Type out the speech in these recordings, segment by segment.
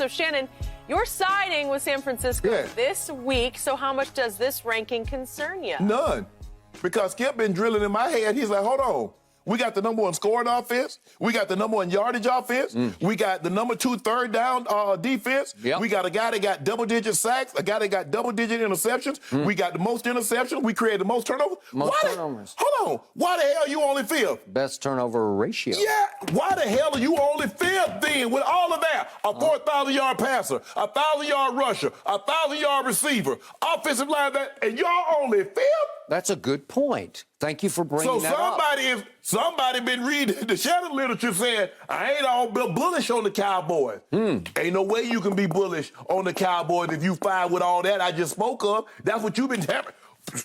So, Shannon, you're siding with San Francisco this week. So how much does this ranking concern you? None. Because Skip been drilling in my head. He's like, hold on. We got the number one scoring offense. We got the number one yardage offense. We got the number 2 third down defense. We got a guy that got double-digit sacks, a guy that got double-digit interceptions. We got the most interceptions. We created the most turnovers. Most turnovers. Hold on. Why the hell are you only fifth? Best turnover ratio. Yeah. Why the hell are you only fifth then with all of that? A 4,000-yard passer, a 1,000-yard rusher, a 1,000-yard receiver, offensive line, and y'all only fifth? That's a good point. Thank you for bringing that up. So somebody been reading the Shannon literature saying, I ain't all bullish on the Cowboys. Ain't no way you can be bullish on the Cowboys if you fight with all that I just spoke of. That's what you've been having.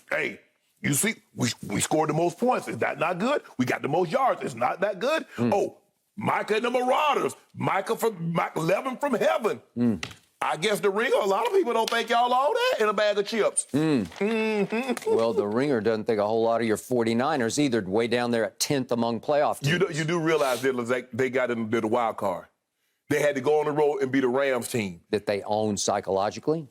Hey, you see, we scored the most points. Is that not good? We got the most yards. It's not that good? Oh, Micah and the Marauders. Micah 11 from heaven. I guess the Ringer, a lot of people don't think y'all all that in a bag of chips. Well, the Ringer doesn't think a whole lot of your 49ers either, way down there at 10th among playoff teams. You do realize that they got into the wild card. They had to go on the road and beat a Rams team. That they own psychologically?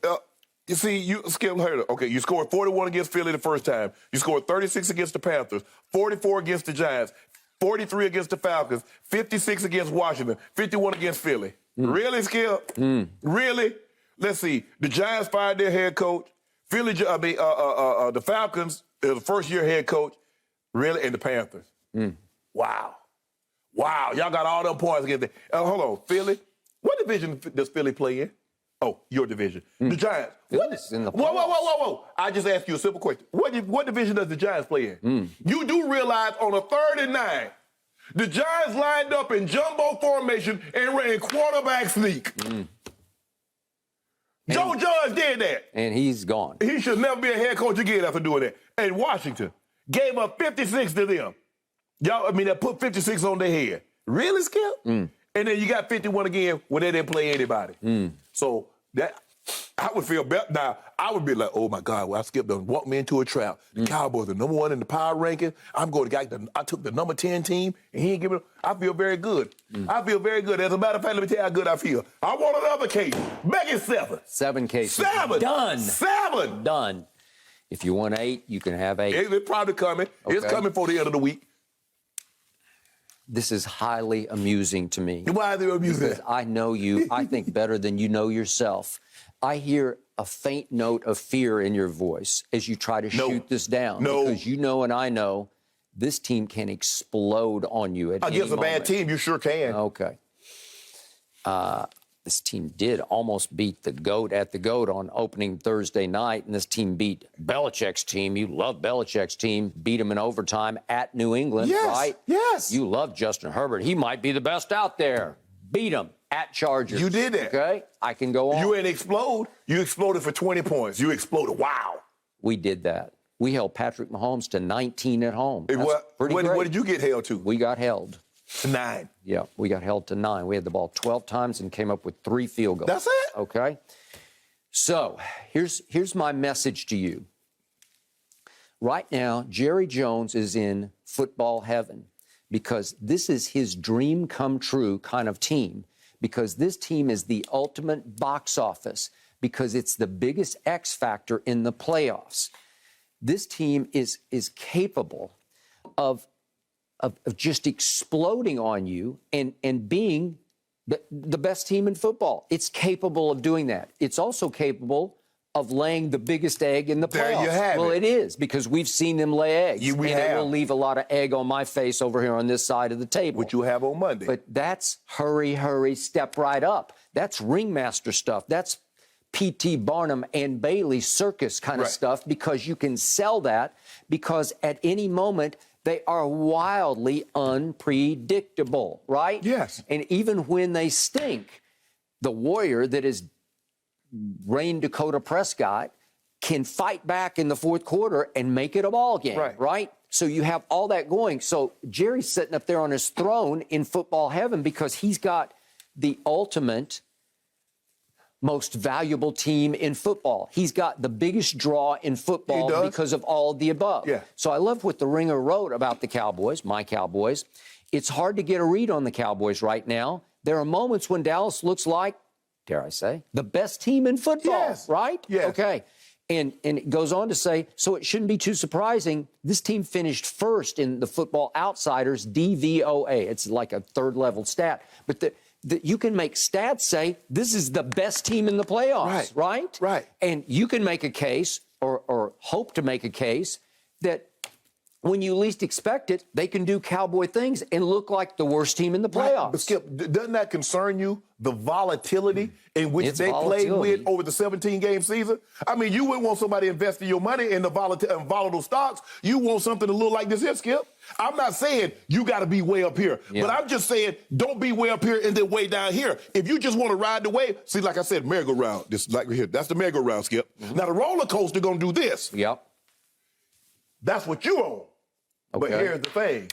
You see, you scored 41 against Philly the first time. You scored 36 against the Panthers, 44 against the Giants, 43 against the Falcons, 56 against Washington, 51 against Philly. Really, Skip? Really? Let's see. The Giants fired their head coach. The Falcons, the first-year head coach. Really? And the Panthers. Wow. Y'all got all them points against them. Hold on. Philly? What division does Philly play in? Oh, your division. The Giants. Whoa. I just asked you a simple question. What division does the Giants play in? You do realize on a 3rd and 9, the Giants lined up in jumbo formation and ran quarterback sneak. Joe Judge did that. And he's gone. He should never be a head coach again after doing that. And Washington gave up 56 to them. They put 56 on their head. Really, Skip? And then you got 51 again when they didn't play anybody. So that I would feel better. Now, I would be like, oh, my God, well, Skip done walked me into a trap. The Cowboys are number 1 in the power ranking. I took the number 10 team, and he ain't giving it. I feel very good. I feel very good. As a matter of fact, let me tell you how good I feel. I want another case. Make it 7. 7 cases. 7. Done. 7. Done. If you want 8, you can have 8. It's probably coming. Okay. It's coming for the end of the week. This is highly amusing to me. Why is it amusing? Because I know you, I think, better than you know yourself. I hear a faint note of fear in your voice as you try to shoot this down. Because you know and I know this team can explode on you at any moment. Against a bad team, you sure can. Okay. This team did almost beat the GOAT at the GOAT on opening Thursday night, and this team beat Belichick's team. You love Belichick's team. Beat him in overtime at New England, right? Yes. You love Justin Herbert. He might be the best out there. Beat him at Chargers. You did that. Okay? I can go on. You didn't explode. You exploded for 20 points. You exploded. Wow. We did that. We held Patrick Mahomes to 19 at home. That's pretty great. What did you get held to? We got held. To 9. Yeah, we got held to 9. We had the ball 12 times and came up with 3 field goals. That's it? Okay? So, here's my message to you. Right now, Jerry Jones is in football heaven because this is his dream come true kind of team, because this team is the ultimate box office, because it's the biggest X factor in the playoffs. This team is capable of just exploding on you and being the best team in football. It's capable of doing that. It's also capable of laying the biggest egg in the playoffs. There you have it. It is, because we've seen them lay eggs. We and have. it will leave a lot of egg on my face over here on this side of the table. Which you have on Monday. But that's hurry, step right up. That's ringmaster stuff. That's P.T. Barnum and Bailey circus kind of stuff, because you can sell that, because at any moment they are wildly unpredictable, right? Yes. And even when they stink, the warrior that is Rain Dakota Prescott can fight back in the fourth quarter and make it a ball game, right? So you have all that going. So Jerry's sitting up there on his throne in football heaven because he's got the ultimate most valuable team in football. He's got the biggest draw in football because of all of the above. Yeah. So I love what the Ringer wrote about the Cowboys, my Cowboys. It's hard to get a read on the Cowboys right now. There are moments when Dallas looks like dare I say, the best team in football, Yes. right? Yes. Okay. And it goes on to say, so it shouldn't be too surprising. This team finished first in the Football Outsiders DVOA. It's like a third-level stat. But you can make stats say this is the best team in the playoffs, right? Right. And you can make a case or hope to make a case that when you least expect it, they can do Cowboy things and look like the worst team in the playoffs. Right. But Skip, doesn't that concern you? The volatility in which they played with over the 17-game season? I mean, you wouldn't want somebody investing your money in the volatile stocks. You want something to look like this here, Skip. I'm not saying you got to be way up here, but I'm just saying don't be way up here and then way down here. If you just want to ride the wave, see, like I said, merry-go-round. This like here, that's the merry-go-round, Skip. Now the roller coaster gonna do this. Yep. That's what you own. Okay. But here's the thing.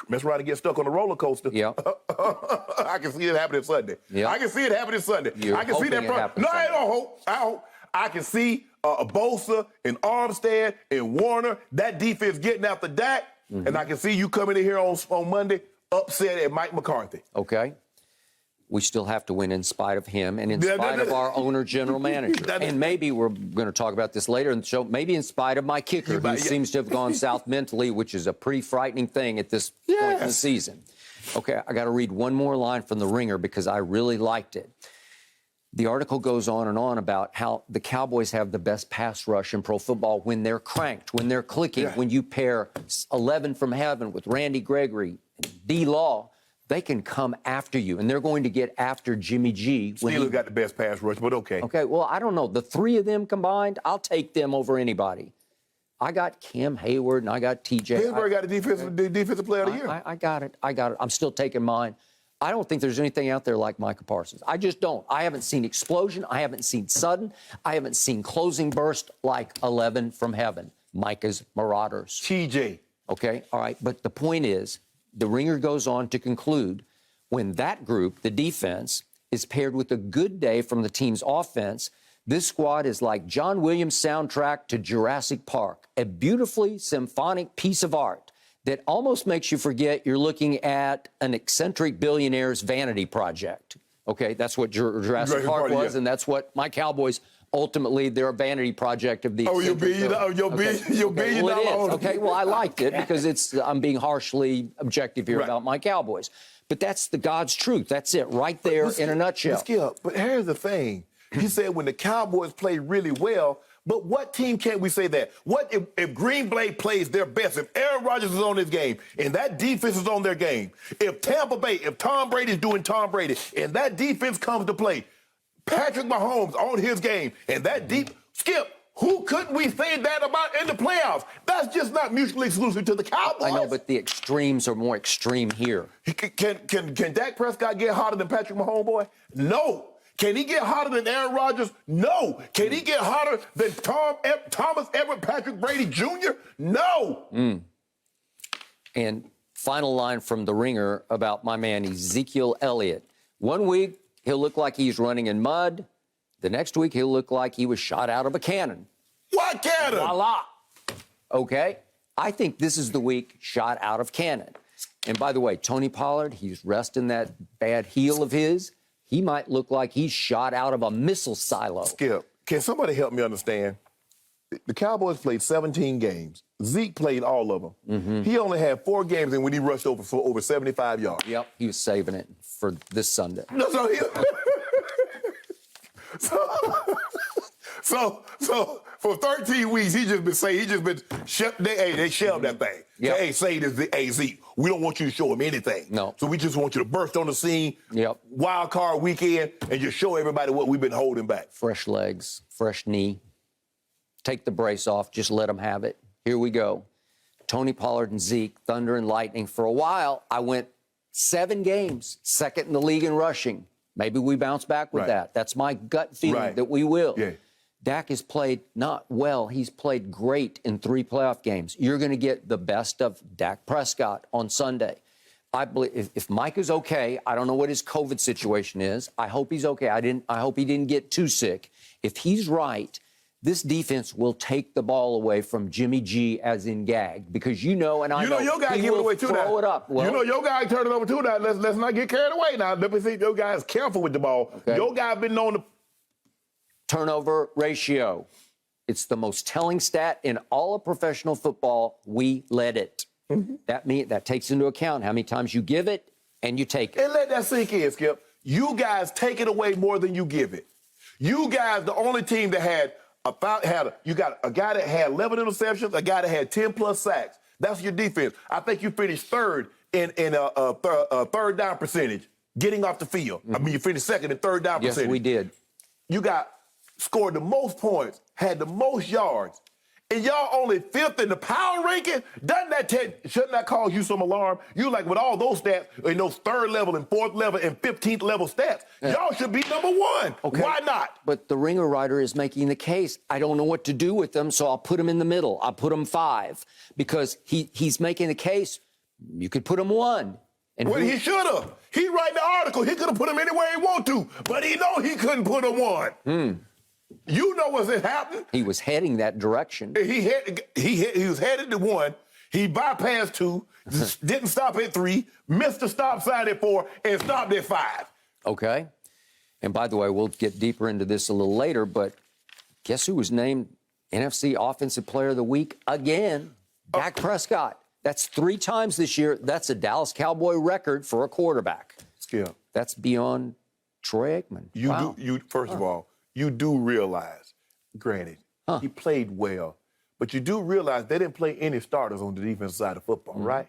Mess around and get stuck on the roller coaster. Yeah. I can see it happening Sunday. Yeah. I can see it happening Sunday. You're I can see that. hoping No, it I happens don't hope. I hope. I can see Bosa and Armstead and Warner, that defense getting after Dak, and I can see you coming in here on Monday upset at Mike McCarthy. Okay. We still have to win in spite of him and in spite of our owner, general manager. And maybe we're going to talk about this later in the show, maybe in spite of my kicker, who seems to have gone south mentally, which is a pretty frightening thing at this point in the season. Okay, I got to read one more line from The Ringer because I really liked it. The article goes on and on about how the Cowboys have the best pass rush in pro football when they're cranked, when they're clicking, when you pair 11 from heaven with Randy Gregory and D-Law. They can come after you, and they're going to get after Jimmy G. Steelers got the best pass rush, but okay. Okay, well, I don't know. The three of them combined, I'll take them over anybody. I got Cam Hayward, and I got TJ. Pittsburgh got the defensive player of the year. I got it. I'm still taking mine. I don't think there's anything out there like Micah Parsons. I just don't. I haven't seen explosion. I haven't seen sudden. I haven't seen closing burst like 11 from heaven. Micah's Marauders. TJ. Okay, all right. But the point is, The Ringer goes on to conclude when that group, the defense, is paired with a good day from the team's offense, this squad is like John Williams' soundtrack to Jurassic Park, a beautifully symphonic piece of art that almost makes you forget you're looking at an eccentric billionaire's vanity project. Okay, that's what Jurassic Park was, and that's what my Cowboys ultimately, they're a vanity project of the. Oh, your billion dollar. Okay, well, I liked it because I'm being harshly objective here about my Cowboys. But that's the God's truth. That's it, right there in a nutshell. But here's the thing. He said when the Cowboys play really well, but what team can't we say that? What if Green Bay plays their best, if Aaron Rodgers is on his game, and that defense is on their game, if Tampa Bay, if Tom Brady's doing Tom Brady, and that defense comes to play, Patrick Mahomes on his game, and that Skip, who couldn't we say that about in the playoffs? That's just not mutually exclusive to the Cowboys. I know, but the extremes are more extreme here. Can Dak Prescott get hotter than Patrick Mahomes, boy? No. Can he get hotter than Aaron Rodgers? No. Can he get hotter than Thomas Everett Patrick Brady Jr.? No. And final line from The Ringer about my man Ezekiel Elliott. 1 week, he'll look like he's running in mud. The next week, he'll look like he was shot out of a cannon. What cannon? Voila. Okay? I think this is the week shot out of cannon. And by the way, Tony Pollard, he's resting that bad heel of his. He might look like he's shot out of a missile silo. Skip, can somebody help me understand? The Cowboys played 17 games. Zeke played all of them. He only had 4 games in when he rushed over for over 75 yards. Yep, he was saving it for this Sunday. No, so for 13 weeks, they shelved that thing. Yep. Hey, say this, hey, Zeke, we don't want you to show him anything. No. So we just want you to burst on the scene, Yep. wild card weekend, and just show everybody what we've been holding back. Fresh legs, fresh knee. Take the brace off, just let them have it. Here we go. Tony Pollard and Zeke, thunder and lightning. For a while, I went 7 games, second in the league in rushing. Maybe we bounce back with that. That's my gut feeling that we will. Yeah. Dak has played not well. He's played great in 3 playoff games. You're going to get the best of Dak Prescott on Sunday. I believe if Mike is okay, I don't know what his COVID situation is. I hope he's okay. I hope he didn't get too sick. If he's right, this defense will take the ball away from Jimmy G, as in Gag, because you know, and I know your guy he give it will away too throw now. it up. Well, you know your guy turn it over too now. Let's not get carried away now. Let me see. Your guy's careful with the ball. Okay. Your guy been known to turnover ratio. It's the most telling stat in all of professional football. We led it. That takes into account how many times you give it and you take it. And let that sink in, Skip. You guys take it away more than you give it. You guys, the only team that had you got a guy that had 11 interceptions, a guy that had 10 plus sacks. That's your defense. I think you finished third in third down percentage, getting off the field. I mean, you finished second in third down percentage. Yes, we did. You scored the most points, had the most yards, and y'all only fifth in the power ranking. Shouldn't that cause you some alarm? You like with all those stats, in those third level and fourth level and 15th level stats, y'all should be number one. Okay. Why not? But the Ringer writer is making the case. I don't know what to do with them, so I'll put them in the middle. I'll put them 5 because he's making the case. You could put them 1. And Well, he should have. He write the article. He could have put him anywhere he want to, but he know he couldn't put him 1. You know what's happening? He was heading that direction. He was headed to 1. He bypassed 2, didn't stop at 3, missed the stop sign at 4, and stopped at 5. Okay. And by the way, we'll get deeper into this a little later, but guess who was named NFC Offensive Player of the Week again? Dak Prescott. That's 3 times this year. That's a Dallas Cowboy record for a quarterback. Skip. That's beyond Troy Aikman. Wow. First of all, you do realize, granted, he played well, but you do realize they didn't play any starters on the defensive side of football, right?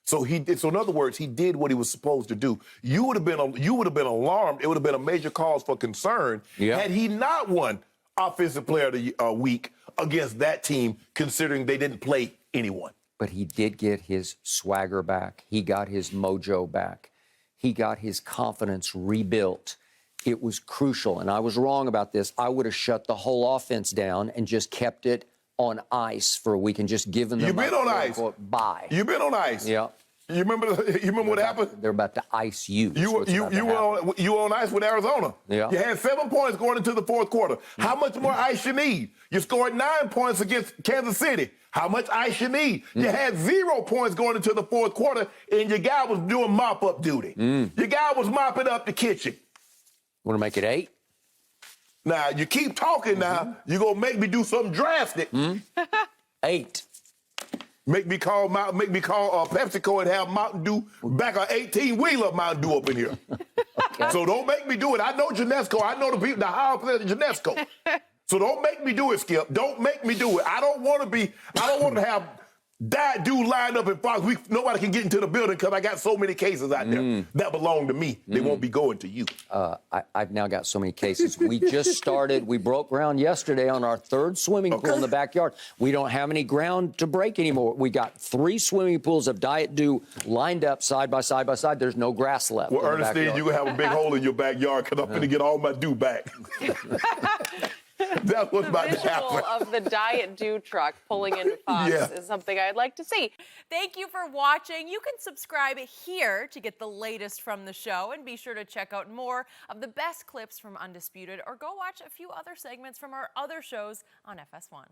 So he did. So in other words, he did what he was supposed to do. You would have been alarmed. It would have been a major cause for concern had he not won Offensive Player of the Week against that team, considering they didn't play anyone. But he did get his swagger back. He got his mojo back. He got his confidence rebuilt. It was crucial, and I was wrong about this. I would have shut the whole offense down and just kept it on ice for a week and just given them You've been on ice. Bye. You've been on ice. Yeah. You remember what happened? They're about to ice you. You were on ice with Arizona. Yeah. You had 7 points going into the fourth quarter. How much more ice you need? You scored 9 points against Kansas City. How much ice you need? You had 0 points going into the fourth quarter, and your guy was doing mop-up duty. Your guy was mopping up the kitchen. Want to make it 8? Now, you keep talking now, you're going to make me do something drastic. 8. Make me call PepsiCo and have Mountain Dew back an 18-wheeler Mountain Dew up in here. Okay. So don't make me do it. I know Genesco. I know the people, the higher players at Genesco. So don't make me do it, Skip. Don't make me do it. I don't want to have Diet Dew lined up in Fox. Nobody can get into the building because I got so many cases out there that belong to me. They won't be going to you. I've now got so many cases. We just started. We broke ground yesterday on our 3rd swimming pool in the backyard. We don't have any ground to break anymore. We got 3 swimming pools of Diet Dew lined up side by side by side. There's no grass left. Well, Ernestine, you're going to have a big hole in your backyard because I'm going to get all my dew back. That's what's about to happen. Visual of the Diet Dew truck pulling into Fox is something I'd like to see. Thank you for watching. You can subscribe here to get the latest from the show, and be sure to check out more of the best clips from Undisputed, or go watch a few other segments from our other shows on FS1.